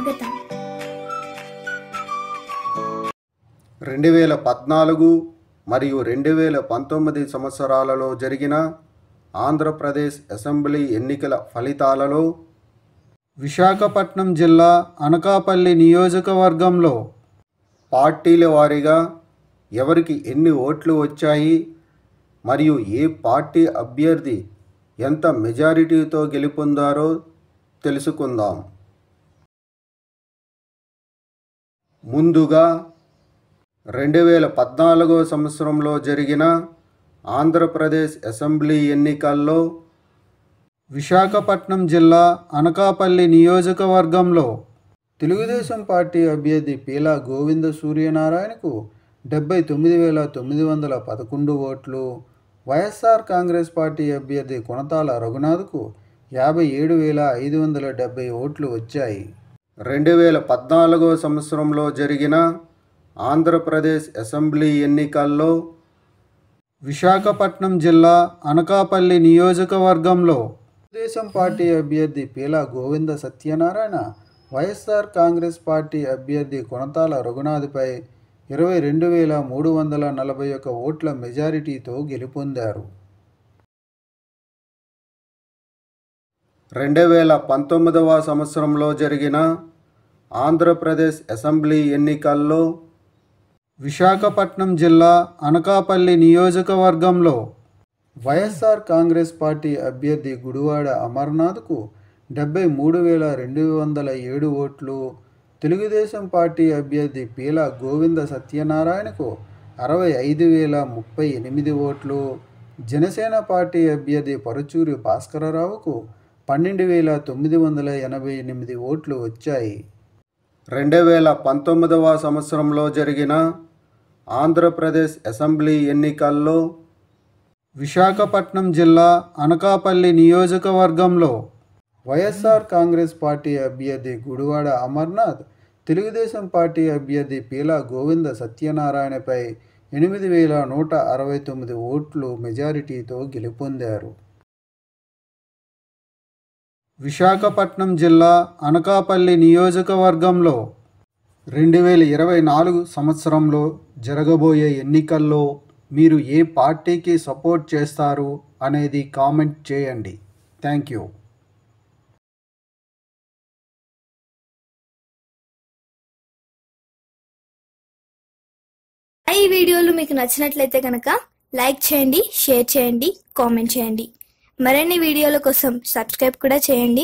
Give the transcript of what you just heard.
స్వాగతం. 2014 మరియు 2019 సంవత్సరాలలో జరిగిన ఆంధ్రప్రదేశ్ అసెంబ్లీ ఎన్నికల ఫలితాలలో విశాఖపట్నం జిల్లా అనకాపల్లి నియోజకవర్గంలో పార్టీల వారీగా ఎవరికి ఎన్ని ఓట్లు వచ్చాయి మరియు ఏ పార్టీ అభ్యర్థి ఎంత మెజారిటీతో గెలుపొందారో తెలుసుకుందాం. ముందుగా 2014 సంవత్సరంలో జరిగిన ఆంధ్రప్రదేశ్ అసెంబ్లీ ఎన్నికల్లో విశాఖపట్నం జిల్లా అనకాపల్లి నియోజకవర్గంలో తెలుగుదేశం పార్టీ అభ్యర్థి పీలా గోవింద సూర్యనారాయణకు 79,911 ఓట్లు, వైఎస్ఆర్ కాంగ్రెస్ పార్టీ అభ్యర్థి కొనతాల రఘునాథ్కు 57,570 ఓట్లు వచ్చాయి. 2014 సంవత్సరంలో జరిగిన ఆంధ్రప్రదేశ్ అసెంబ్లీ ఎన్నికల్లో విశాఖపట్నం జిల్లా అనకాపల్లి నియోజకవర్గంలో తెలుగుదేశం పార్టీ అభ్యర్థి పీలా గోవింద సత్యనారాయణ వైఎస్ఆర్ కాంగ్రెస్ పార్టీ అభ్యర్థి కొనతాల రఘునాథ్పై 22,341 ఓట్ల మెజారిటీతో గెలుపొందారు. 2019 సంవత్సరంలో జరిగిన ఆంధ్రప్రదేశ్ అసెంబ్లీ ఎన్నికల్లో విశాఖపట్నం జిల్లా అనకాపల్లి నియోజకవర్గంలో వైఎస్ఆర్ కాంగ్రెస్ పార్టీ అభ్యర్థి గుడివాడ అమర్నాథ్కు 73,207 ఓట్లు, తెలుగుదేశం పార్టీ అభ్యర్థి పీలా గోవింద సత్యనారాయణకు 65,038 ఓట్లు, జనసేన పార్టీ అభ్యర్థి పరుచూరి భాస్కరరావుకు 12,988 ఓట్లు వచ్చాయి. 2019 సంవత్సరంలో జరిగిన ఆంధ్రప్రదేశ్ అసెంబ్లీ ఎన్నికల్లో విశాఖపట్నం జిల్లా అనకాపల్లి నియోజకవర్గంలో వైఎస్ఆర్ కాంగ్రెస్ పార్టీ అభ్యర్థి గుడివాడ అమర్నాథ్ తెలుగుదేశం పార్టీ అభ్యర్థి పీలా గోవింద సత్యనారాయణపై 8,169 ఓట్లు మెజారిటీతో గెలుపొందారు. విశాఖపట్నం జిల్లా అనకాపల్లి నియోజకవర్గంలో 2024 సంవత్సరంలో జరగబోయే ఎన్నికల్లో మీరు ఏ పార్టీకి సపోర్ట్ చేస్తారు అనేది కామెంట్ చేయండి. Thank you. ఈ వీడియోలు మీకు నచ్చినట్లయితే కనుక లైక్ చేయండి, షేర్ చేయండి, కామెంట్ చేయండి. మరిన్ని వీడియోల కోసం సబ్స్క్రైబ్ కూడా చేయండి.